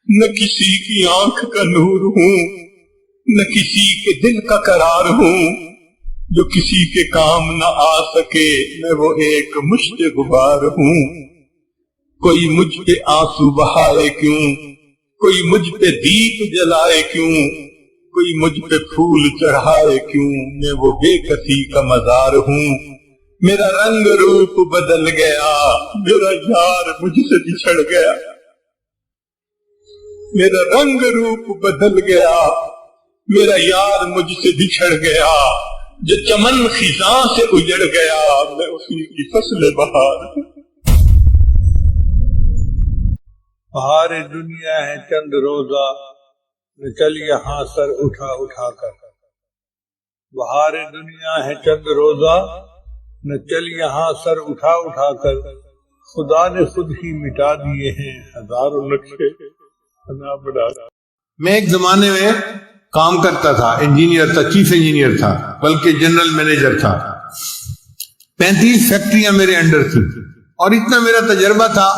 نہ کسی کی آنکھ کا نور ہوں، نہ کسی کے دل کا قرار ہوں، جو کسی کے کام نہ آ سکے میں وہ ایک مشت غبار ہوں۔ کوئی مجھ پہ آنسو بہائے کیوں، کوئی مجھ پہ دیپ جلائے کیوں، کوئی مجھ پہ پھول چڑھائے کیوں، میں وہ بے کسی کا مزار ہوں۔ میرا رنگ روپ بدل گیا، میرا یار مجھ سے بچھڑ گیا، میرا رنگ روپ بدل گیا، میرا یار مجھ سے بچھڑ گیا، جو چمن خزاں سے اجڑ گیا، میں اسی کی فصل بہار ہوں۔ بہار دنیا ہے چند روزہ، نہ چل یہاں سر اٹھا اٹھا کر۔ بہار دنیا ہے چند روزہ، نہ چل یہاں سر اٹھا اٹھا کر۔ خدا نے خود ہی مٹا دیے ہیں ہزاروں نقشے بنا بنا۔ میں ایک زمانے میں کام کرتا تھا، انجینئر تھا، چیف انجینئر تھا، بلکہ جنرل مینیجر تھا۔ 35 فیکٹریاں میرے انڈر تھی، اور اتنا میرا تجربہ تھا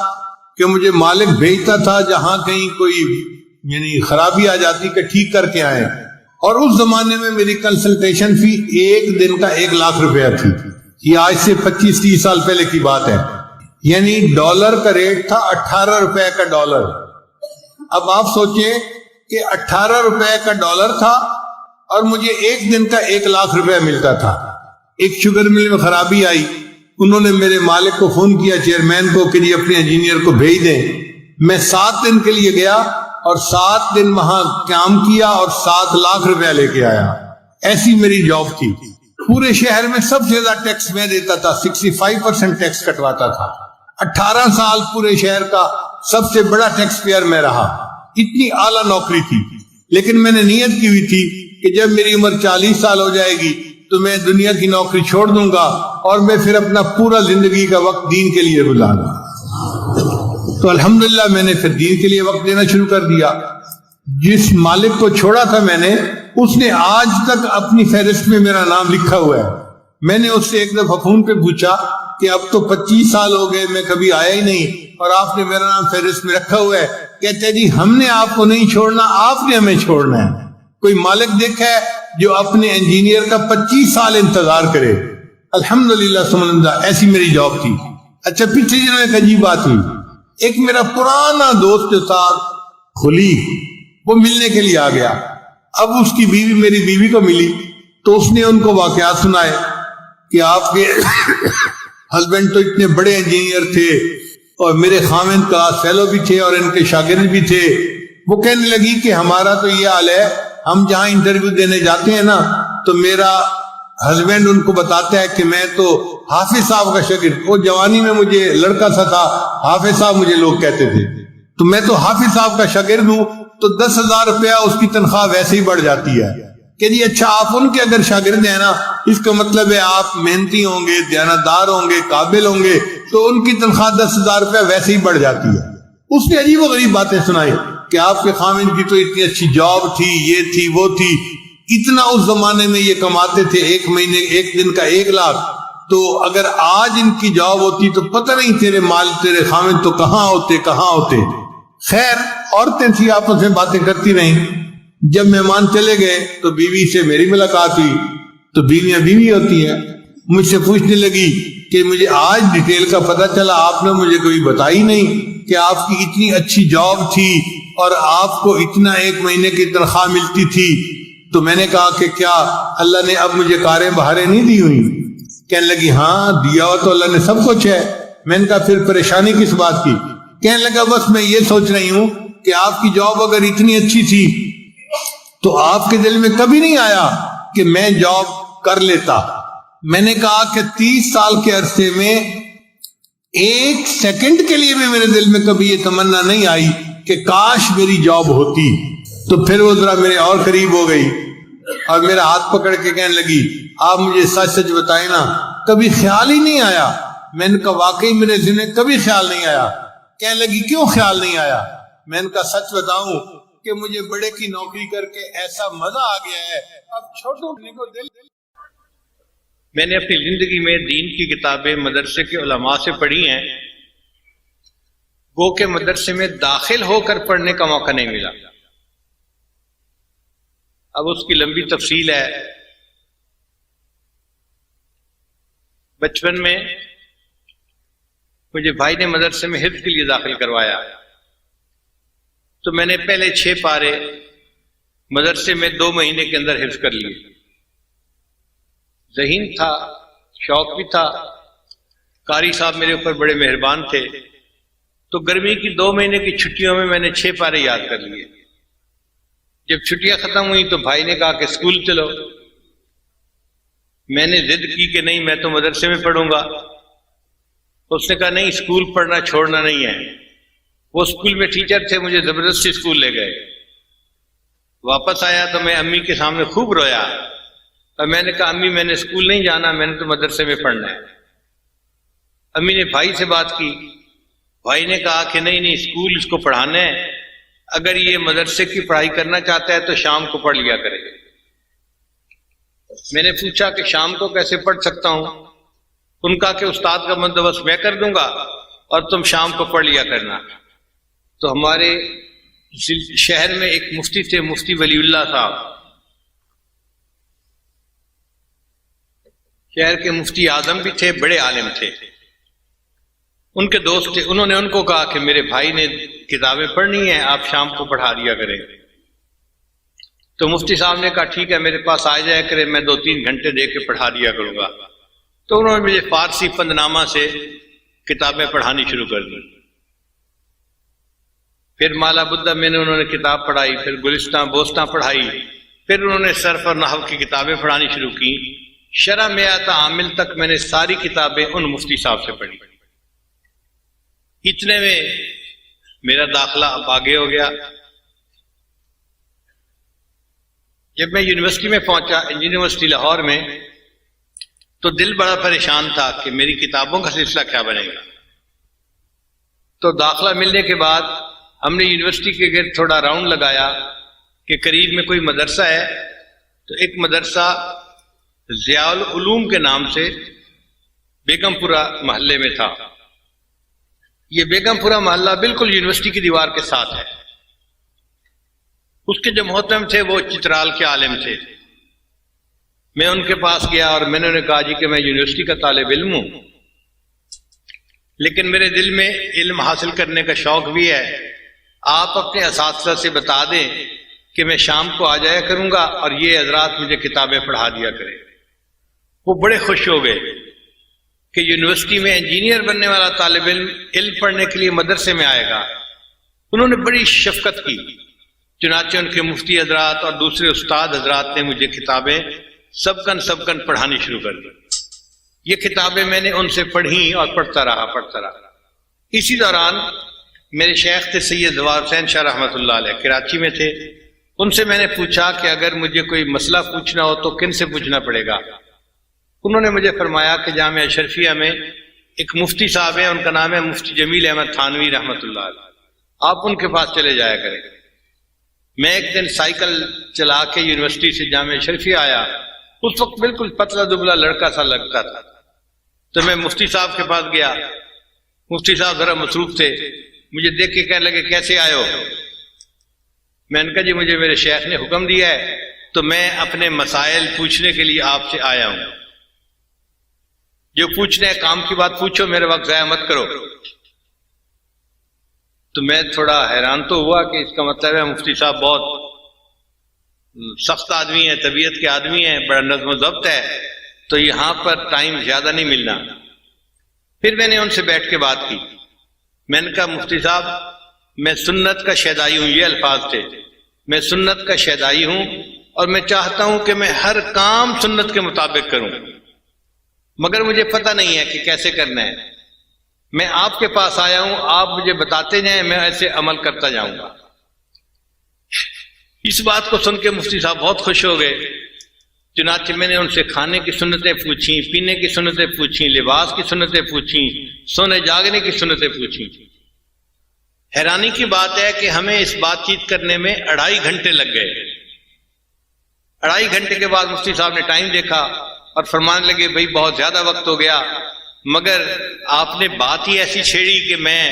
کہ مجھے مالک بھیجتا تھا جہاں کہیں کوئی خرابی آ جاتی کہ ٹھیک کر کے آئے۔ اور اس زمانے میں میری کنسلٹیشن فی ایک دن کا 1 لاکھ روپیہ تھی۔ یہ آج سے 25-30 سال پہلے کی بات ہے، یعنی ڈالر کا ریٹ تھا 18 روپے کا ڈالر۔ اب آپ سوچیں کہ 18 روپے کا ڈالر تھا اور مجھے ایک دن کا 1 لاکھ روپے ملتا تھا۔ ایک شوگر مل میں خرابی آئی، انہوں نے میرے مالک کو فون کیا، چیئرمین کو، کہ جی اپنے انجینئر کو بھیج دیں۔ میں 7 دن کے لیے گیا اور 7 دن وہاں کام کیا اور 7 لاکھ روپے لے کے آیا۔ ایسی میری جاب تھی۔ پورے شہر میں سب سے زیادہ ٹیکس میں دیتا تھا، 65% ٹیکس کٹواتا تھا۔ 18 سال پورے شہر کا سب سے بڑا ٹیکس پیئر میں رہا۔ اتنی اعلیٰ نوکری تھی، لیکن میں نے نیت کی ہوئی تھی کہ جب میری عمر 40 سال ہو جائے گی تو میں دنیا کی نوکری چھوڑ دوں گا اور میں پھر اپنا پورا زندگی کا وقت دین کے لیے گزاروں۔ تو الحمدللہ میں نے پھر دین کے لیے وقت دینا شروع کر دیا۔ جس مالک کو چھوڑا تھا میں نے، اس نے آج تک اپنی فہرست میں میرا نام لکھا ہوا ہے۔ میں نے اس سے ایک دفعہ فون پہ پوچھا کہ اب تو 25 سال ہو گئے میں کبھی آیا ہی نہیں اور آپ نے میرا نام فہرست میں رکھا ہوا ہے۔ کہتے جی ہم نے آپ کو نہیں چھوڑنا، آپ نے ہمیں چھوڑنا ہے۔ کوئی مالک دیکھا ہے جو اپنے انجینئر کا 25 سال انتظار کرے؟ الحمدللہ سبحان اللہ، ایسی میری جاب تھی۔ اچھا، پچھلے دنوں ایک عجیب بات ہوئی۔ ایک میرا پرانا دوست تھا خلی، وہ ملنے کے لیے آ گیا۔ اب اس کی بیوی میری بیوی کو ملی تو اس نے ان کو واقعات سنائے کہ آپ کے ہسبینڈ تو اتنے بڑے انجینئر تھے اور میرے خاوند کلاس فیلو بھی تھے اور ان کے شاگرد بھی تھے۔ وہ کہنے لگی کہ ہمارا تو یہ حال ہے، ہم جہاں انٹرویو دینے جاتے ہیں نا تو میرا ہسبینڈ ان کو بتاتا ہے کہ میں تو حافظ صاحب کا شاگرد، وہ جوانی میں مجھے لڑکا سا تھا، حافظ صاحب مجھے لوگ کہتے تھے، تو میں تو حافظ صاحب کا شاگرد ہوں، تو 10,000 روپیہ اس کی تنخواہ ویسے ہی بڑھ جاتی ہے۔ کہ جی اچھا، آپ ان کے اگر شاگرد ہیں نا، اس کا مطلب ہے آپ محنتی ہوں گے، دیانتدار ہوں گے، قابل ہوں گے، تو ان کی تنخواہ 10,000 روپیہ ویسے ہی بڑھ جاتی ہے۔ اس نے عجیب و غریب باتیں سنائی کہ آپ کے خاوند کی تو اتنی اچھی جاب تھی، یہ تھی وہ تھی، اتنا اس زمانے میں یہ کماتے تھے، ایک مہینے ایک دن کا 1 لاکھ، تو اگر آج ان کی جاب ہوتی تو پتہ نہیں تیرے تیرے خاوند تو کہاں ہوتے۔ خیر، عورتیں تھی، آپس میں باتیں کرتی رہیں۔ جب مہمان چلے گئے تو بیوی سے میری ملاقات ہوئی، تو بیویاں بیوی ہوتی ہیں، مجھ سے پوچھنے لگی کہ مجھے آج ڈیٹیل کا پتہ چلا، آپ نے مجھے کوئی بتائی نہیں کہ آپ کی اتنی اچھی جاب تھی اور آپ کو اتنا 1 مہینے کی تنخواہ ملتی تھی۔ تو میں نے کہا کہ کیا اللہ نے اب مجھے کاریں بہاریں نہیں دی ہوئی؟ کہنے لگی ہاں دیا ہو تو اللہ نے سب کچھ ہے۔ میں نے کہا پھر پریشانی کس بات کی؟ کہنے لگا بس میں یہ سوچ رہی ہوں کہ آپ کی جاب اگر اتنی اچھی تھی تو آپ کے دل میں کبھی نہیں آیا کہ میں جاب کر لیتا؟ میں نے کہا کہ 30 سال کے عرصے میں 1 سیکنڈ کے لیے بھی میرے دل میں کبھی یہ تمنا نہیں آئی کہ کاش میری جاب ہوتی۔ تو پھر وہ ذرا میرے اور قریب ہو گئی اور میرا ہاتھ پکڑ کے کہنے لگی آپ مجھے سچ سچ بتائیں نا، کبھی خیال ہی نہیں آیا؟ میں نے کہا واقعی میرے ذہن میں کبھی خیال نہیں آیا۔ کہنے لگی کیوں خیال نہیں آیا؟ میں نے کہا سچ بتاؤں کہ مجھے بڑے کی نوکری کر کے ایسا مزہ آ گیا ہے، اب چھوٹوں کو دل۔ میں نے اپنی زندگی میں دین کی کتابیں مدرسے کے علماء سے پڑھی ہیں، گو کہ مدرسے میں داخل ہو کر پڑھنے کا موقع نہیں ملا. اب اس کی لمبی تفصیل ہے. بچپن میں مجھے بھائی نے مدرسے میں حفظ کے لیے داخل کروایا، تو میں نے پہلے 6 پارے مدرسے میں 2 مہینے کے اندر حفظ کر لیے. ذہین تھا، شوق بھی تھا. قاری صاحب میرے اوپر بڑے مہربان تھے، تو گرمی کی 2 مہینے کی چھٹیوں میں نے 6 پارے یاد کر لیے. جب چھٹیاں ختم ہوئی تو بھائی نے کہا کہ اسکول چلو. میں نے ضد کی کہ نہیں، میں تو مدرسے میں پڑھوں گا. اس نے کہا نہیں، اسکول پڑھنا چھوڑنا نہیں ہے. وہ اسکول میں ٹیچر تھے، مجھے زبردستی اسکول لے گئے. واپس آیا تو میں امی کے سامنے خوب رویا، اور میں نے کہا امی میں نے اسکول نہیں جانا، میں نے تو مدرسے میں پڑھنا ہے. امی نے بھائی سے بات کی. بھائی نے کہا کہ نہیں نہیں، اسکول اس کو پڑھانا ہے، اگر یہ مدرسے کی پڑھائی کرنا چاہتا ہے تو شام کو پڑھ لیا کرے. میں نے پوچھا کہ شام کو کیسے پڑھ سکتا ہوں؟ ان کا کہ استاد کا بندوبست میں کر دوں گا اور تم شام کو پڑھ لیا کرنا. تو ہمارے شہر میں ایک مفتی تھے، مفتی ولی اللہ صاحب، شہر کے مفتی اعظم بھی تھے، بڑے عالم تھے. ان کے دوست تھے، انہوں نے ان کو کہا کہ میرے بھائی نے کتابیں پڑھنی ہیں، آپ شام کو پڑھا دیا کریں. تو مفتی صاحب نے کہا ٹھیک ہے، میرے پاس آ جایا کرے، میں 2-3 گھنٹے دے کے پڑھا دیا کروں گا. تو انہوں نے مجھے فارسی پندنامہ سے کتابیں پڑھانی شروع کر دی. پھر مالا بدہ میں نے انہوں نے کتاب پڑھائی، پھر گلستان بوستان پڑھائی، پھر انہوں نے صرف اور نحو کی کتابیں پڑھانی شروع کی. شرح میات عامل تک میں نے ساری کتابیں ان مفتی صاحب سے پڑھی. اتنے میں میرا داخلہ اب آگے ہو گیا. جب میں یونیورسٹی میں پہنچا، یونیورسٹی لاہور میں، تو دل بڑا پریشان تھا کہ میری کتابوں کا سلسلہ کیا بنے گا. تو داخلہ ملنے کے بعد ہم نے یونیورسٹی کے گرد تھوڑا راؤنڈ لگایا کہ قریب میں کوئی مدرسہ ہے. تو ایک مدرسہ ضیاء العلوم کے نام سے بیگم پورہ محلے میں تھا. یہ بیگم پورہ محلہ بالکل یونیورسٹی کی دیوار کے ساتھ ہے. اس کے جو محترم تھے وہ چترال کے عالم تھے. میں ان کے پاس گیا اور میں نے انہیں کہا جی کہ میں یونیورسٹی کا طالب علم ہوں، لیکن میرے دل میں علم حاصل کرنے کا شوق بھی ہے. آپ اپنے اساتذہ سے بتا دیں کہ میں شام کو آ جایا کروں گا اور یہ حضرات مجھے کتابیں پڑھا دیا کریں. وہ بڑے خوش ہو گئے کہ یونیورسٹی میں انجینئر بننے والا طالب علم پڑھنے کے لیے مدرسے میں آئے گا. انہوں نے بڑی شفقت کی. چنانچہ ان کے مفتی حضرات اور دوسرے استاد حضرات نے مجھے کتابیں سبکن پڑھانی شروع کر دی. یہ کتابیں میں نے ان سے پڑھی اور پڑھتا رہا. اسی دوران میرے شیخ تھے سید زوار حسین شاہ رحمۃ اللہ علیہ، کراچی میں تھے. ان سے میں نے پوچھا کہ اگر مجھے کوئی مسئلہ پوچھنا ہو تو کن سے پوچھنا پڑے گا؟ انہوں نے مجھے فرمایا کہ جامعہ اشرفیہ میں ایک مفتی صاحب ہیں، ان کا نام ہے مفتی جمیل احمد تھانوی رحمۃ اللہ علیہ، آپ ان کے پاس چلے جایا کریں. میں ایک دن سائیکل چلا کے یونیورسٹی سے جامعہ اشرفیہ آیا. اس وقت بالکل پتلا دبلا لڑکا سا لگتا تھا. تو میں مفتی صاحب کے پاس گیا. مفتی صاحب ذرا مصروف تھے، مجھے دیکھ کے کہنے لگے کیسے آئے ہو؟ میں نے کہا جی مجھے میرے شیخ نے حکم دیا ہے تو میں اپنے مسائل پوچھنے کے لیے آپ سے آیا ہوں. جو پوچھنے ہے کام کی بات پوچھو، میرے وقت ضائع مت کرو. تو میں تھوڑا حیران تو ہوا کہ اس کا مطلب ہے مفتی صاحب بہت سخت آدمی ہیں، طبیعت کے آدمی ہیں، بڑا نظم و ضبط ہے، تو یہاں پر ٹائم زیادہ نہیں ملنا. پھر میں نے ان سے بیٹھ کے بات کی. میں نے کہا مفتی صاحب میں سنت کا شیدائی ہوں، یہ الفاظ تھے، میں سنت کا شیدائی ہوں اور میں چاہتا ہوں کہ میں ہر کام سنت کے مطابق کروں، مگر مجھے پتہ نہیں ہے کہ کیسے کرنا ہے. میں آپ کے پاس آیا ہوں، آپ مجھے بتاتے جائیں، میں ایسے عمل کرتا جاؤں گا. اس بات کو سن کے مفتی صاحب بہت خوش ہو گئے. چنانچہ میں نے ان سے کھانے کی سنتیں پوچھیں، پینے کی سنتیں پوچھیں، لباس کی سنتیں پوچھیں، سونے جاگنے کی سنتیں پوچھیں. حیرانی کی بات ہے کہ ہمیں اس بات چیت کرنے میں 2.5 گھنٹے لگ گئے. 2.5 گھنٹے کے بعد مفتی صاحب نے ٹائم دیکھا اور فرمانے لگے بھائی بہت زیادہ وقت ہو گیا، مگر آپ نے بات ہی ایسی چھیڑی کہ میں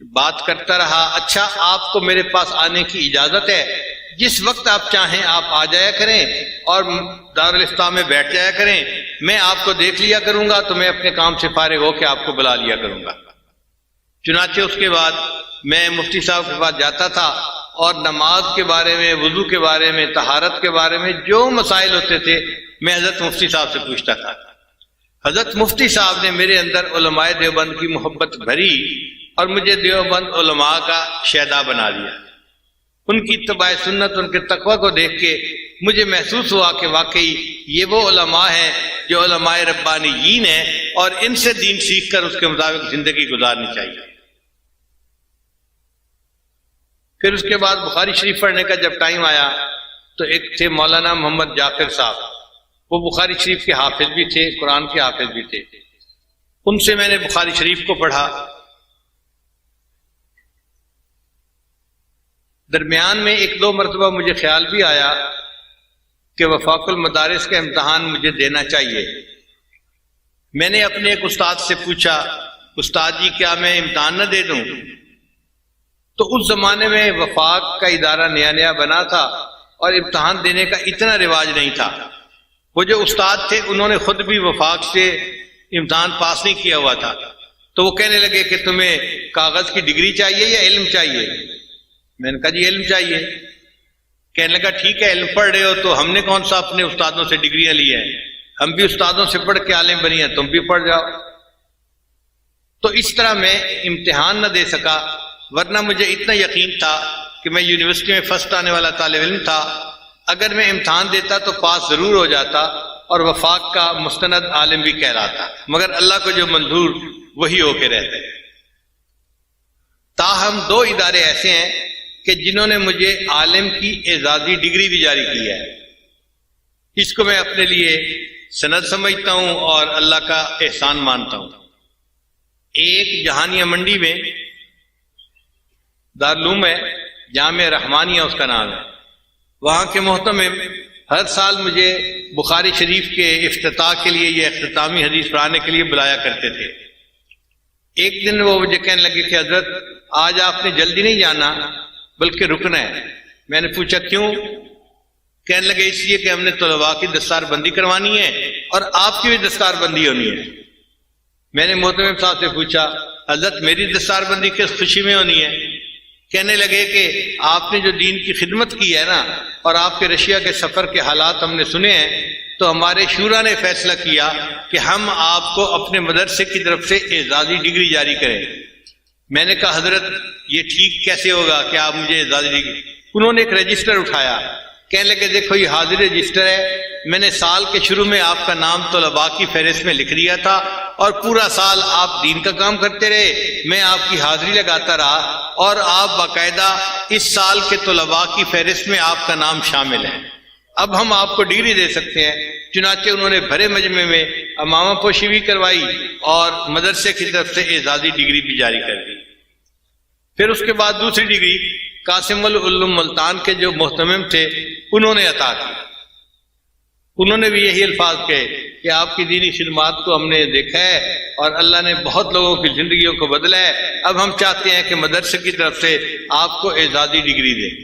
بات کرتا رہا، اچھا آپ کو میرے پاس آنے کی اجازت ہے، جس وقت آپ چاہیں آپ آ جایا کریں اور دارالفتاح میں بیٹھ جایا کریں، میں آپ کو دیکھ لیا کروں گا تو میں اپنے کام سے فارغ ہو کے آپ کو بلا لیا کروں گا۔ چنانچہ اس کے بعد میں مفتی صاحب کے پاس جاتا تھا اور نماز کے بارے میں، وضو کے بارے میں، طہارت کے بارے میں جو مسائل ہوتے تھے میں حضرت مفتی صاحب سے پوچھتا تھا۔ حضرت مفتی صاحب نے میرے اندر علماء دیوبند کی محبت بھری اور مجھے دیوبند علماء کا شیدا بنا دیا۔ ان کی اتباع سنت، ان کے تقوی کو دیکھ کے مجھے محسوس ہوا کہ واقعی یہ وہ علماء ہیں جو علماء ربانیین ہیں اور ان سے دین سیکھ کر اس کے مطابق زندگی گزارنی چاہیے۔ پھر اس کے بعد بخاری شریف پڑھنے کا جب ٹائم آیا تو ایک تھے مولانا محمد جعفر صاحب، وہ بخاری شریف کے حافظ بھی تھے، قرآن کے حافظ بھی تھے۔ ان سے میں نے بخاری شریف کو پڑھا۔ درمیان میں ایک دو مرتبہ مجھے خیال بھی آیا کہ وفاق المدارس کا امتحان مجھے دینا چاہیے۔ میں نے اپنے ایک استاد سے پوچھا، استاد جی کیا میں امتحان نہ دے دوں؟ تو اس زمانے میں وفاق کا ادارہ نیا نیا بنا تھا اور امتحان دینے کا اتنا رواج نہیں تھا۔ وہ جو استاد تھے انہوں نے خود بھی وفاق سے امتحان پاس نہیں کیا ہوا تھا، تو وہ کہنے لگے کہ تمہیں کاغذ کی ڈگری چاہیے یا علم چاہیے؟ میں نے کہا جی علم چاہیے۔ کہنے لگا ٹھیک ہے، علم پڑھ رہے ہو تو ہم نے کون سا اپنے استادوں سے ڈگریاں لی ہیں، ہم بھی استادوں سے پڑھ کے عالم بنی ہیں، تم بھی پڑھ جاؤ۔ تو اس طرح میں امتحان نہ دے سکا، ورنہ مجھے اتنا یقین تھا کہ میں یونیورسٹی میں فرسٹ آنے والا طالب علم تھا، اگر میں امتحان دیتا تو پاس ضرور ہو جاتا اور وفاق کا مستند عالم بھی کہلاتا، مگر اللہ کو جو منظور وہی ہو کے رہتے۔ تاہم دو ادارے ایسے ہیں کہ جنہوں نے مجھے عالم کی اعزازی ڈگری بھی جاری کی ہے، اس کو میں اپنے لیے سند سمجھتا ہوں اور اللہ کا احسان مانتا ہوں۔ ایک جہانیہ منڈی میں دارالعلوم ہے، جامع رحمانیہ اس کا نام ہے، وہاں کے محتمم ہر سال مجھے بخاری شریف کے افتتاح کے لیے یا اختتامی حدیث پڑھانے کے لیے بلایا کرتے تھے۔ ایک دن وہ مجھے کہنے لگے کہ حضرت آج آپ نے جلدی نہیں جانا بلکہ رکنا ہے۔ میں نے پوچھا کیوں؟ کہنے لگے اس لیے کہ ہم نے طلباء کی دستار بندی کروانی ہے اور آپ کی بھی دستار بندی ہونی ہے۔ میں نے محتمم صاحب سے پوچھا حضرت میری دستار بندی کس خوشی میں ہونی ہے؟ کہنے لگے کہ آپ نے جو دین کی خدمت کی ہے نا، اور آپ کے رشیا کے سفر کے حالات ہم نے سنے ہیں، تو ہمارے شورا نے فیصلہ کیا کہ ہم آپ کو اپنے مدرسے کی طرف سے اعزازی ڈگری جاری کریں۔ میں نے کہا حضرت یہ ٹھیک کیسے ہوگا کہ آپ مجھے اعزازی ڈگری؟ انہوں نے ایک رجسٹر اٹھایا، کہنے لگے دیکھو یہ حاضر رجسٹر ہے، میں نے سال کے شروع میں آپ کا نام طلباء کی فہرست میں لکھ دیا تھا اور پورا سال آپ دین کا کام کرتے رہے، میں آپ کی حاضری لگاتا رہا اور آپ باقاعدہ اس سال کے طلباء کی فہرست میں آپ کا نام شامل ہے، اب ہم آپ کو ڈگری دے سکتے ہیں۔ چنانچہ انہوں نے بھرے مجمع میں امامہ پوشی بھی کروائی اور مدرسے کی طرف سے اعزازی ڈگری بھی جاری کر دی۔ پھر اس کے بعد دوسری ڈگری قاسم العلوم ملتان کے جو محتمم تھے انہوں نے عطا کی۔ انہوں نے بھی یہی الفاظ کہے کہ آپ کی دینی خدمات کو ہم نے دیکھا ہے اور اللہ نے بہت لوگوں کی زندگیوں کو بدلا ہے، اب ہم چاہتے ہیں کہ مدرسے کی طرف سے آپ کو اعزازی ڈگری دیں۔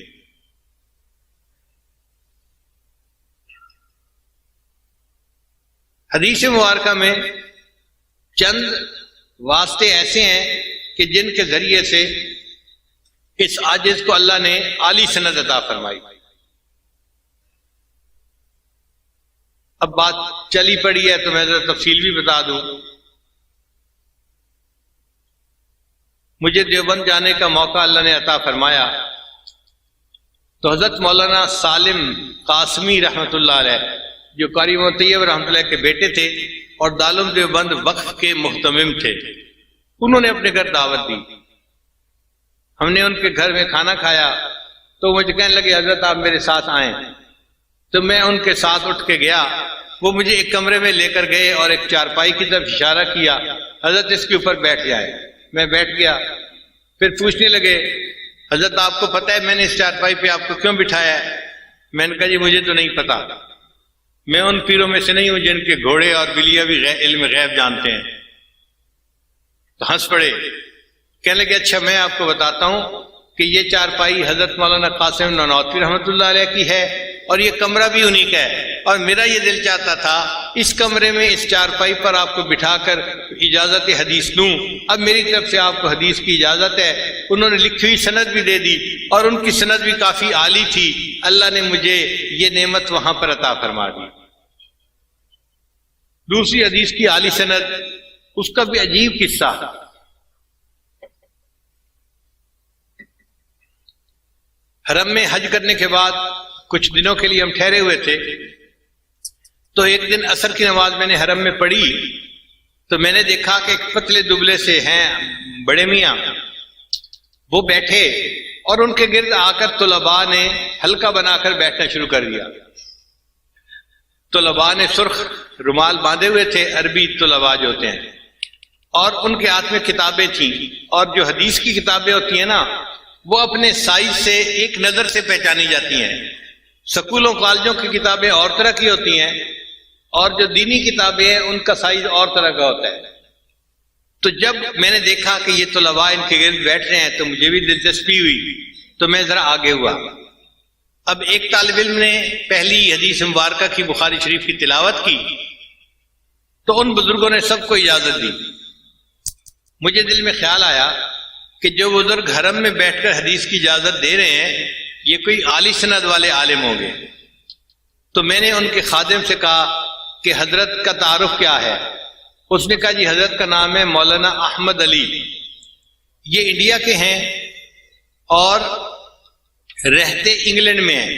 حدیث مبارکہ میں چند واسطے ایسے ہیں کہ جن کے ذریعے سے اس عاجز کو اللہ نے عالی سند عطا فرمائی۔ اب بات چلی پڑی ہے تو میں ذرا تفصیل بھی بتا دوں۔ مجھے دیوبند جانے کا موقع اللہ نے عطا فرمایا تو حضرت مولانا سالم قاسمی رحمۃ اللہ علیہ جو قاری طیب رحمۃ اللہ کے بیٹے تھے اور دارالعلوم دیوبند وقف کے محتمم تھے، انہوں نے اپنے گھر دعوت دی۔ ہم نے ان کے گھر میں کھانا کھایا تو مجھے کہنے لگے حضرت آپ میرے ساتھ آئیں، تو میں ان کے ساتھ اٹھ کے گیا۔ وہ مجھے ایک کمرے میں لے کر گئے اور ایک چارپائی کی طرف اشارہ کیا، حضرت اس کے اوپر بیٹھ جائے۔ میں بیٹھ گیا، پھر پوچھنے لگے حضرت آپ کو پتہ ہے میں نے اس چارپائی پہ آپ کو کیوں بٹھایا ہے؟ میں نے کہا جی مجھے تو نہیں پتا، میں ان پیروں میں سے نہیں ہوں جن کے گھوڑے اور بلیاں بھی علم غیب جانتے ہیں۔ تو ہنس پڑے، کہنے لگے اچھا میں آپ کو بتاتا ہوں کہ یہ چارپائی حضرت مولانا قاسم نانوتوی رحمۃ اللہ علیہ کی ہے اور یہ کمرہ بھی انہی کا ہے، اور میرا یہ دل چاہتا تھا اس کمرے میں اس چارپائی پر آپ کو بٹھا کر اجازت حدیث دوں، اب میری طرف سے آپ کو حدیث کی اجازت ہے۔ انہوں نے لکھی ہوئی سند بھی دے دی اور ان کی سند بھی کافی عالی تھی، اللہ نے مجھے یہ نعمت وہاں پر عطا فرما دی۔ دوسری حدیث کی عالی سند، اس کا بھی عجیب قصہ۔ حرم میں حج کرنے کے بعد کچھ دنوں کے لیے ہم ٹھہرے ہوئے تھے، تو ایک دن عصر کی نماز میں نے حرم میں پڑھی تو میں نے دیکھا کہ ایک پتلے دبلے سے ہیں بڑے میاں، وہ بیٹھے اور ان کے گرد آ کر طلباء نے حلقہ بنا کر بیٹھنا شروع کر دیا۔ طلباء نے سرخ رومال باندھے ہوئے تھے، عربی طلباء جو ہوتے ہیں، اور ان کے ہاتھ میں کتابیں تھیں، اور جو حدیث کی کتابیں ہوتی ہیں نا وہ اپنے سائز سے ایک نظر سے پہچانی جاتی ہیں۔ سکولوں کالجوں کی کتابیں اور طرح کی ہوتی ہیں اور جو دینی کتابیں ہیں ان کا سائز اور طرح کا ہوتا ہے۔ تو جب میں نے دیکھا کہ یہ طلباء ان کے گرد بیٹھ رہے ہیں تو مجھے بھی دلچسپی ہوئی، تو میں ذرا آگے ہوا۔ اب ایک طالب علم نے پہلی حدیث مبارکہ کی بخاری شریف کی تلاوت کی تو ان بزرگوں نے سب کو اجازت دی۔ مجھے دل میں خیال آیا کہ جو بزرگ حرم میں بیٹھ کر حدیث کی اجازت دے رہے ہیں یہ کوئی عالی سند والے عالم ہوں گے۔ تو میں نے ان کے خادم سے کہا کہ حضرت کا تعارف کیا ہے؟ اس نے کہا جی حضرت کا نام ہے مولانا احمد علی، یہ انڈیا کے ہیں اور رہتے انگلینڈ میں ہیں،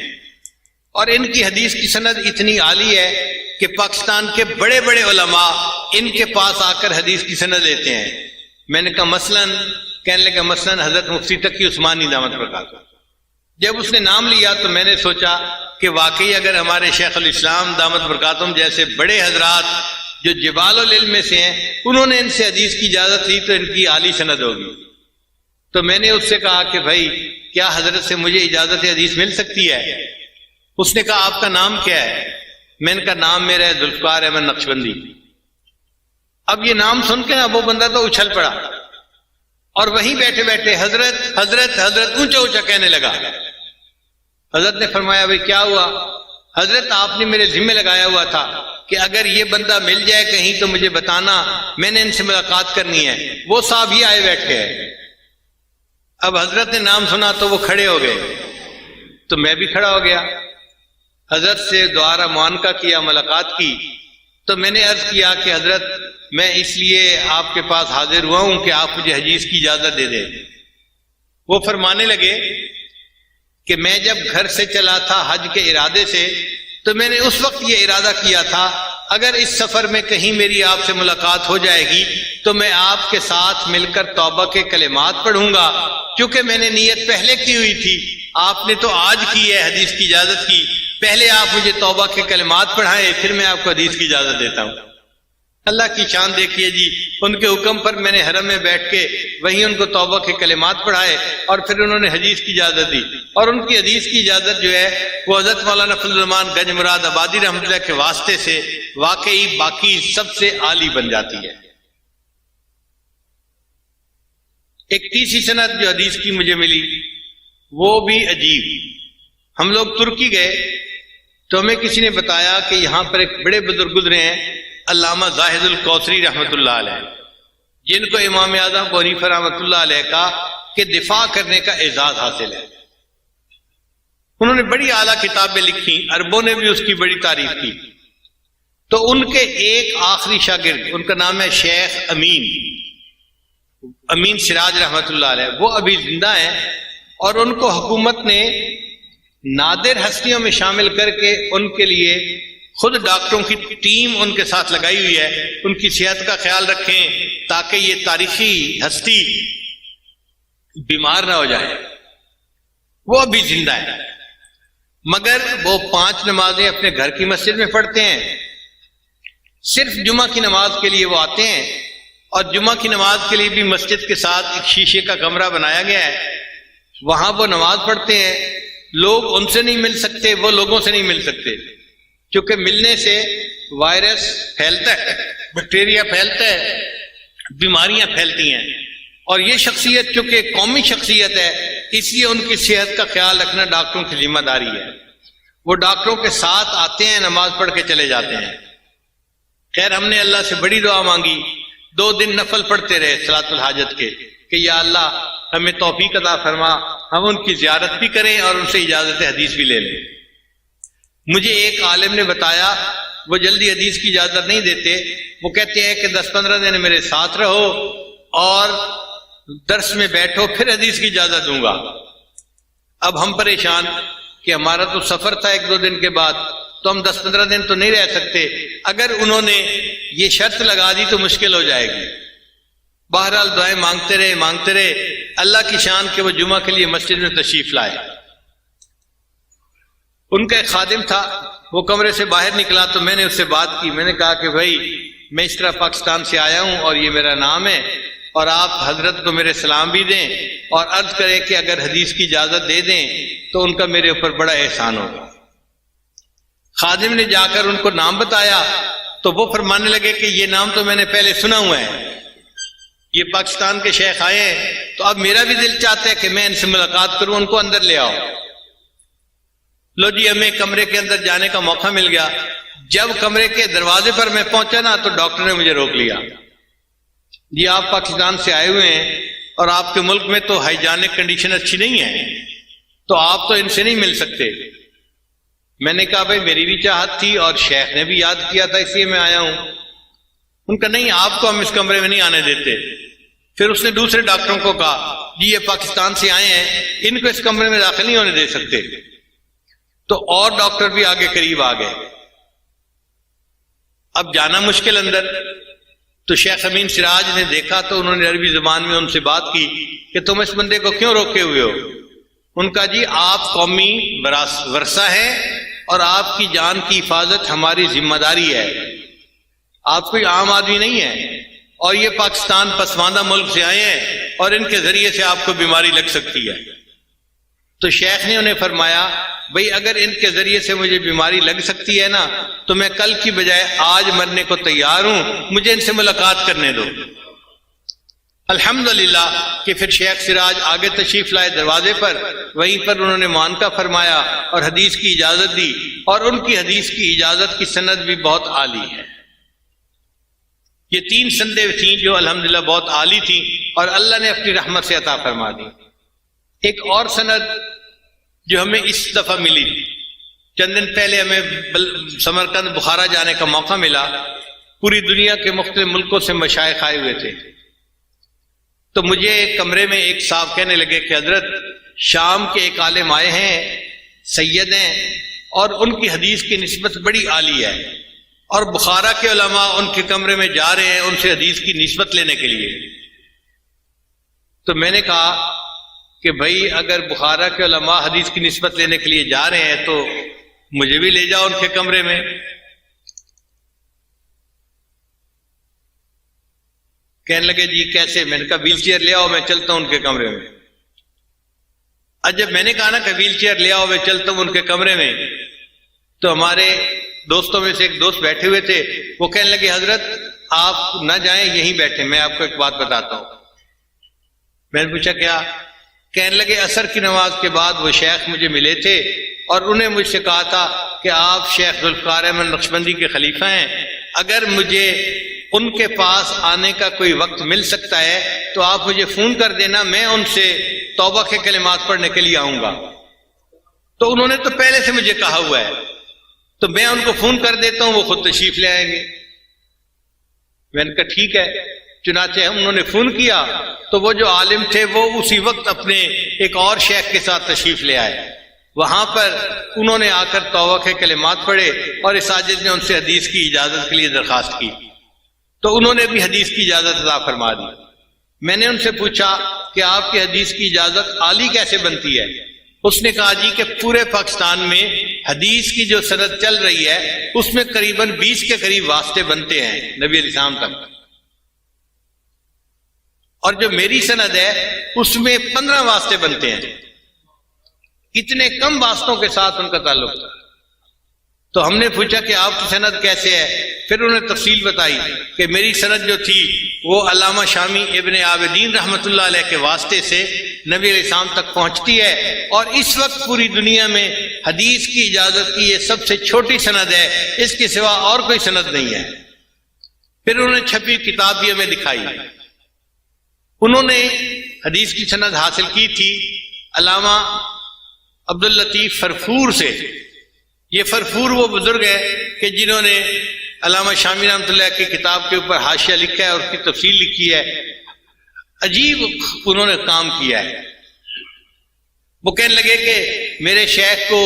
اور ان کی حدیث کی سند اتنی عالی ہے کہ پاکستان کے بڑے بڑے علماء ان کے پاس آ کر حدیث کی سند لیتے ہیں۔ میں نے کہا مثلاً؟ کہنے لگا مثلاً حضرت مفتی تقی عثمانی دامت برکاتہ۔ جب اس نے نام لیا تو میں نے سوچا کہ واقعی اگر ہمارے شیخ الاسلام دامت برکاتہم جیسے بڑے حضرات جو جبال العلم میں سے ہیں انہوں نے ان سے حدیث کی اجازت لی تو ان کی عالی سند ہوگی۔ تو میں نے اس سے کہا کہ بھائی کیا حضرت سے مجھے اجازت حدیث مل سکتی ہے؟ اس نے کہا آپ کا نام کیا ہے؟ میں نے کہا نام میرا ہے ذوالفقار احمد نقشبندی۔ اب یہ نام سن کے نا وہ بندہ تو اچھل پڑا اور وہیں بیٹھے بیٹھے حضرت حضرت حضرت اونچا اونچا کہنے لگا۔ حضرت نے فرمایا بھائی کیا ہوا؟ حضرت آپ نے میرے ذمہ لگایا ہوا تھا کہ اگر یہ بندہ مل جائے کہیں تو مجھے بتانا، میں نے ان سے ملاقات کرنی ہے۔ وہ صاحب ہی آئے بیٹھے ہیں۔ اب حضرت نے نام سنا تو وہ کھڑے ہو گئے تو میں بھی کھڑا ہو گیا، حضرت سے دوبارہ معانقہ کیا، ملاقات کی۔ تو میں نے عرض کیا کہ حضرت میں اس لیے آپ کے پاس حاضر ہوا ہوں کہ آپ مجھے حدیث کی اجازت دے دیں۔ وہ فرمانے لگے کہ میں جب گھر سے چلا تھا حج کے ارادے سے تو میں نے اس وقت یہ ارادہ کیا تھا اگر اس سفر میں کہیں میری آپ سے ملاقات ہو جائے گی تو میں آپ کے ساتھ مل کر توبہ کے کلمات پڑھوں گا، کیونکہ میں نے نیت پہلے کی ہوئی تھی، آپ نے تو آج کی ہے حدیث کی اجازت کی، پہلے آپ مجھے توبہ کے کلمات پڑھائیں پھر میں آپ کو حدیث کی اجازت دیتا ہوں۔ اللہ کی شان دیکھیے جی، ان کے حکم پر میں نے حرم میں بیٹھ کے وہیں ان کو توبہ کے کلمات پڑھائے اور پھر انہوں نے حدیث کی اجازت دی، اور ان کی حدیث کی اجازت جو ہے وہ حضرت مولانا فضل الرحمان گنج مراد آبادی رحمۃ اللہ کے واسطے سے واقعی باقی سب سے عالی بن جاتی ہے۔ ایک تیسری سند جو حدیث کی مجھے ملی وہ بھی عجیب۔ ہم لوگ ترکی گئے تو ہمیں کسی نے بتایا کہ یہاں پر ایک بڑے بزرگ گزرے ہیں علامہ زاہد الکوثری رحمۃ اللہ علیہ، جن کو امام اعظم ابو حنیفہ رحمۃ اللہ علیہ کا کہ دفاع کرنے کا اعزاز حاصل ہے۔ انہوں نے بڑی اعلیٰ کتابیں لکھی، عربوں نے بھی اس کی بڑی تعریف کی۔ تو ان کے ایک آخری شاگرد، ان کا نام ہے شیخ امین سراج رحمۃ اللہ علیہ، وہ ابھی زندہ ہیں، اور ان کو حکومت نے نادر ہستیوں میں شامل کر کے ان کے لیے خود ڈاکٹروں کی ٹیم ان کے ساتھ لگائی ہوئی ہے، ان کی صحت کا خیال رکھیں تاکہ یہ تاریخی ہستی بیمار نہ ہو جائے۔ وہ ابھی زندہ ہے، مگر وہ 5 نمازیں اپنے گھر کی مسجد میں پڑھتے ہیں، صرف جمعہ کی نماز کے لیے وہ آتے ہیں، اور جمعہ کی نماز کے لیے بھی مسجد کے ساتھ ایک شیشے کا کمرہ بنایا گیا ہے، وہاں وہ نماز پڑھتے ہیں۔ لوگ ان سے نہیں مل سکتے، وہ لوگوں سے نہیں مل سکتے، کیونکہ ملنے سے وائرس پھیلتا ہے، بیکٹیریا پھیلتا ہے، بیماریاں پھیلتی ہیں۔ اور یہ شخصیت چونکہ قومی شخصیت ہے اس لیے ان کی صحت کا خیال رکھنا ڈاکٹروں کی ذمہ داری ہے. وہ ڈاکٹروں کے ساتھ آتے ہیں، نماز پڑھ کے چلے جاتے ہیں. خیر ہم نے اللہ سے بڑی دعا مانگی، 2 دن نفل پڑھتے رہے صلاۃ الحاجت کے کہ یا اللہ ہمیں توفیق عطا فرما، ہم ان کی زیارت بھی کریں اور ان سے اجازت حدیث بھی لے لیں. مجھے ایک عالم نے بتایا وہ جلدی حدیث کی اجازت نہیں دیتے، وہ کہتے ہیں کہ 10-15 دن میرے ساتھ رہو اور درس میں بیٹھو پھر حدیث کی اجازت دوں گا. اب ہم پریشان کہ ہمارا تو سفر تھا 1-2 دن کے بعد، تو ہم 10-15 دن تو نہیں رہ سکتے. اگر انہوں نے یہ شرط لگا دی تو مشکل ہو جائے گی. بہرحال دعائیں مانگتے رہے اللہ کی شان کہ وہ جمعہ کے لیے مسجد میں تشریف لائے. ان کا ایک خادم تھا، وہ کمرے سے باہر نکلا تو میں نے اس سے بات کی. میں نے کہا کہ بھائی میں اس طرح پاکستان سے آیا ہوں اور یہ میرا نام ہے، اور آپ حضرت کو میرے سلام بھی دیں اور عرض کریں کہ اگر حدیث کی اجازت دے دیں تو ان کا میرے اوپر بڑا احسان ہوگا. خادم نے جا کر ان کو نام بتایا تو وہ فرمانے لگے کہ یہ نام تو میں نے پہلے سنا ہوا ہے، یہ پاکستان کے شیخ آئے ہیں تو اب میرا بھی دل چاہتا ہے کہ میں ان سے ملاقات کروں، ان کو اندر لے آؤ. لو جی ہمیں کمرے کے اندر جانے کا موقع مل گیا. جب کمرے کے دروازے پر میں پہنچا نا تو ڈاکٹر نے مجھے روک لیا. جی آپ پاکستان سے آئے ہوئے ہیں اور آپ کے ملک میں تو ہائیجینک کنڈیشن اچھی نہیں ہے، تو آپ تو ان سے نہیں مل سکتے. میں نے کہا بھائی میری بھی چاہت تھی اور شیخ نے بھی یاد کیا تھا اس لیے میں آیا ہوں. ان کا نہیں، آپ کو ہم اس کمرے میں نہیں آنے دیتے. پھر اس نے دوسرے ڈاکٹروں کو کہا جی یہ پاکستان سے آئے ہیں، ان کو اس کمرے میں داخل نہیں ہونے دے سکتے. تو اور ڈاکٹر بھی آگے قریب آ گئے. اب جانا مشکل اندر. تو شیخ امین سراج نے دیکھا تو انہوں نے عربی زبان میں ان سے بات کی کہ تم اس بندے کو کیوں روکے ہوئے ہو. ان کا جی آپ قومی ورثہ ہیں اور آپ کی جان کی حفاظت ہماری ذمہ داری ہے. آپ کوئی عام آدمی نہیں ہے اور یہ پاکستان پسماندہ ملک سے آئے ہیں اور ان کے ذریعے سے آپ کو بیماری لگ سکتی ہے. تو شیخ نے انہیں فرمایا بھئی اگر ان کے ذریعے سے مجھے بیماری لگ سکتی ہے نا تو میں کل کی بجائے آج مرنے کو تیار ہوں، مجھے ان سے ملاقات کرنے دو. الحمدللہ کہ پھر شیخ سراج آگے تشریف لائے دروازے پر، وہیں پر انہوں نے معانقہ فرمایا اور حدیث کی اجازت دی، اور ان کی حدیث کی اجازت کی سند بھی بہت عالی ہے. یہ 3 سندیں تھیں جو الحمدللہ بہت عالی تھیں اور اللہ نے اپنی رحمت سے عطا فرما دی. ایک اور سند جو ہمیں اس دفعہ ملی، چند دن پہلے ہمیں سمرقند بخارا جانے کا موقع ملا. پوری دنیا کے مختلف ملکوں سے مشائخ آئے ہوئے تھے. تو مجھے کمرے میں ایک صاحب کہنے لگے کہ حضرت شام کے ایک عالم آئے ہیں، سید ہیں، اور ان کی حدیث کی نسبت بڑی عالی ہے، اور بخارا کے علماء ان کے کمرے میں جا رہے ہیں ان سے حدیث کی نسبت لینے کے لیے. تو میں نے کہا کہ بھائی اگر بخارا کے علماء حدیث کی نسبت لینے کے لیے جا رہے ہیں تو مجھے بھی لے جاؤ ان کے کمرے میں. کہنے لگے جی کیسے؟ میں نے کہا ویل چیئر لے آؤ میں چلتا ہوں ان کے کمرے میں. جب میں نے کہا نا کہ ویل چیئر لے آؤ میں چلتا ہوں ان کے کمرے میں، تو ہمارے دوستوں میں سے ایک دوست بیٹھے ہوئے تھے، وہ کہنے لگے حضرت آپ نہ جائیں یہیں بیٹھے، میں آپ کو ایک بات بتاتا ہوں. میں نے پوچھا کیا؟ کہنے لگے عصر کی نماز کے بعد وہ شیخ مجھے ملے تھے اور انہیں مجھ سے کہا تھا کہ آپ شیخ ذوالفقار احمد نقشبندی کے خلیفہ ہیں، اگر مجھے ان کے پاس آنے کا کوئی وقت مل سکتا ہے تو آپ مجھے فون کر دینا، میں ان سے توبہ کے کلمات پڑھنے کے لیے آؤں گا. تو انہوں نے تو پہلے سے مجھے کہا ہوا ہے تو میں ان کو فون کر دیتا ہوں، وہ خود تشریف لے آئیں گے. میں نے کہا ٹھیک ہے. چنانچہ انہوں نے فون کیا تو وہ جو عالم تھے وہ اسی وقت اپنے ایک اور شیخ کے ساتھ تشریف لے آئے. وہاں پر انہوں نے آ کر توبہ کے کلمات پڑھے اور اس ساجد نے ان سے حدیث کی اجازت کے لیے درخواست کی، تو انہوں نے بھی حدیث کی اجازت عطا فرما دی. میں نے ان سے پوچھا کہ آپ کی حدیث کی اجازت عالی کیسے بنتی ہے؟ اس نے کہا جی کہ پورے پاکستان میں حدیث کی جو سند چل رہی ہے اس میں قریباً 20 کے قریب واسطے بنتے ہیں نبی علیہ السلام تک، اور جو میری سند ہے اس میں 15 واسطے بنتے ہیں. اتنے کم واسطوں کے ساتھ ان کا تعلق تھا. تو ہم نے پوچھا کہ آپ کی سند کیسے ہے؟ پھر انہوں نے تفصیل بتائی کہ میری سند جو تھی وہ علامہ شامی ابن عابدین رحمۃ اللہ علیہ کے واسطے سے نبی علیہ السلام تک پہنچتی ہے، اور اس وقت پوری دنیا میں حدیث کی اجازت کی یہ سب سے چھوٹی سند ہے، اس کے سوا اور کوئی سند نہیں ہے۔ پھر انہوں نے چھپی کتاب بھی ہمیں دکھائی۔ انہوں نے حدیث کی سند حاصل کی تھی علامہ عبداللطیف فرفور سے۔ یہ فرفور وہ بزرگ ہے کہ جنہوں نے علامہ شامی رحمۃ اللہ کی کتاب کے اوپر حاشیہ لکھا ہے اور اس کی تفصیل لکھی ہے۔ عجیب انہوں نے کام کیا ہے۔ وہ کہنے لگے کہ میرے شیخ کو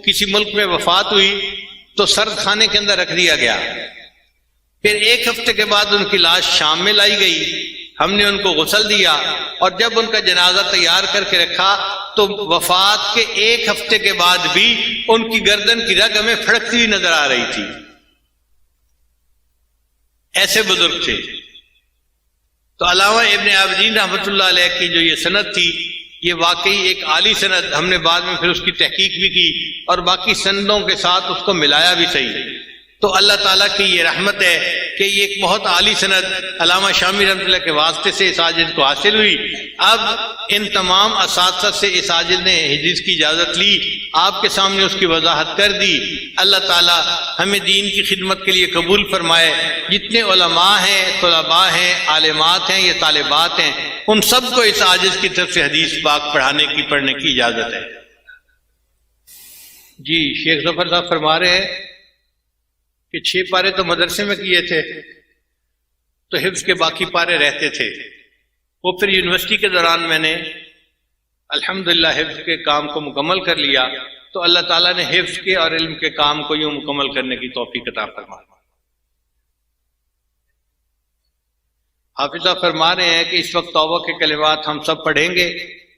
کسی ملک میں وفات ہوئی تو سرد خانے کے اندر رکھ دیا گیا، پھر ایک ہفتے کے بعد ان کی لاش شام میں لائی گئی، ہم نے ان کو غسل دیا، اور جب ان کا جنازہ تیار کر کے رکھا تو وفات کے ایک ہفتے کے بعد بھی ان کی گردن کی رگ ہمیں پھڑکتی ہوئی نظر آ رہی تھی۔ ایسے بزرگ تھے۔ تو علامہ ابن عابدین رحمۃ اللہ علیہ کی جو یہ سند تھی یہ واقعی ایک عالی سند، ہم نے بعد میں پھر اس کی تحقیق بھی کی اور باقی سندوں کے ساتھ اس کو ملایا بھی صحیح۔ تو اللہ تعالیٰ کی یہ رحمت ہے کہ یہ ایک بہت عالی سند علامہ شامی رحمۃ اللہ کے واسطے سے اس عاجز کو حاصل ہوئی۔ اب ان تمام اساتذہ سے اس عاجز نے حدیث کی اجازت لی، آپ کے سامنے اس کی وضاحت کر دی۔ اللہ تعالیٰ ہمیں دین کی خدمت کے لیے قبول فرمائے۔ جتنے علماء ہیں، طلباء ہیں، عالمات ہیں یا طالبات ہیں، ان سب کو اس عاجز کی طرف سے حدیث پاک پڑھنے کی اجازت ہے۔ جی شیخ ظفر صاحب فرما رہے ہیں کہ 6 پارے تو مدرسے میں کیے تھے تو حفظ کے باقی پارے رہتے تھے۔ وہ پھر یونیورسٹی کے دوران میں نے الحمدللہ حفظ کے کام کو مکمل کر لیا، تو اللہ تعالیٰ نے حفظ کے اور علم کے کام کو یوں مکمل کرنے کی توفیق عطا فرمائی۔ حافظ صاحب فرما رہے ہیں کہ اس وقت توبہ کے کلمات ہم سب پڑھیں گے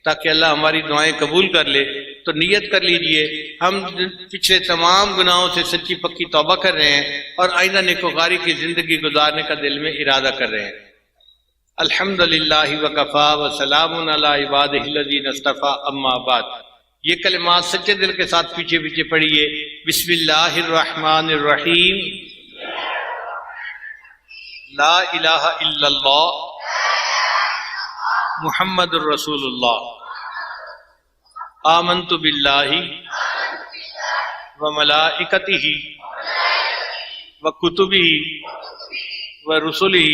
تاکہ اللہ ہماری دعائیں قبول کر لے، تو نیت کر لیجئے ہم پچھلے تمام گناہوں سے سچی پکی توبہ کر رہے ہیں اور آئندہ نیکوکاری کی زندگی گزارنے کا دل میں ارادہ کر رہے ہیں۔ الحمدللہ وکفا وسلام علی عبادہ الذین اصطفیٰ، اما بعد۔ یہ کلمات سچے دل کے ساتھ پیچھے پیچھے پڑھیے۔ بسم اللہ الرحمن الرحیم، لا الہ الا اللہ محمد الرسول اللہ، آمنت باللہ وملائکتہ وکتبہ ورسلہ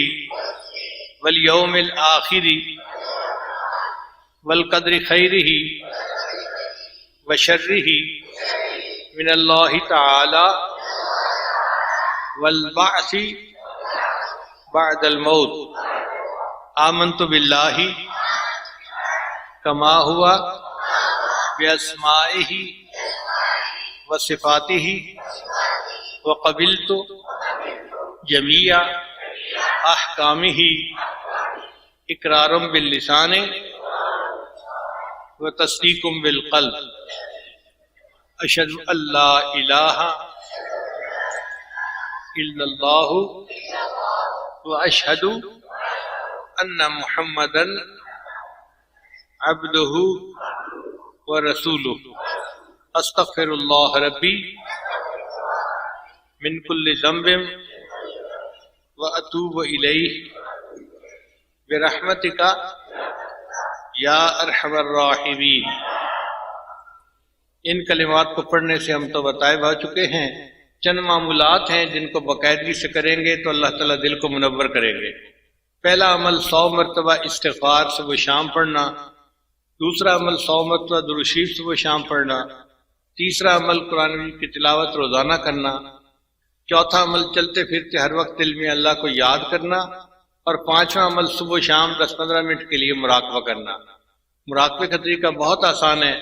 والیوم الآخر والقدر خیرہ وشرہ من اللہ تعالی والبعث بعد الموت۔ آمنت باللہ کما ہوا باسمائہ وصفاتہ وقبلت جمیع احکامہ اقرار باللسان وتصدیق بالقلب۔ اشہد ان لا الہ الا اللہ واشہد ان محمدً عبدہ ورسولہ۔ استغفر اللہ ربی من کل ذنب واتوب الیہ برحمتک یا ارحم الراحمین۔ ان کلمات کو پڑھنے سے ہم تو بتائے بھا چکے ہیں، چند معمولات ہیں جن کو باقاعدگی سے کریں گے تو اللہ تعالیٰ دل کو منور کریں گے۔ پہلا عمل 100 مرتبہ استغفار صبح شام پڑھنا، دوسرا عمل 100 مرتبہ درود شریف صبح شام پڑھنا، تیسرا عمل قرآن مجید کی تلاوت روزانہ کرنا، چوتھا عمل چلتے پھرتے ہر وقت دل میں اللہ کو یاد کرنا، اور پانچواں عمل صبح شام 10-15 منٹ کے لیے مراقبہ کرنا۔ مراقبے کا طریقہ بہت آسان ہے،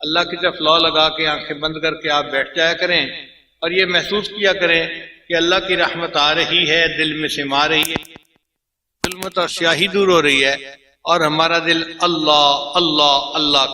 اللہ کی طرف لو لگا کے آنکھیں بند کر کے آپ بیٹھ جایا کریں اور یہ محسوس کیا کریں کہ اللہ کی رحمت آ رہی ہے، دل میں سما رہی ہے، ظلمت اور سیاہی دور ہو رہی ہے، اور ہمارا دل اللہ اللہ اللہ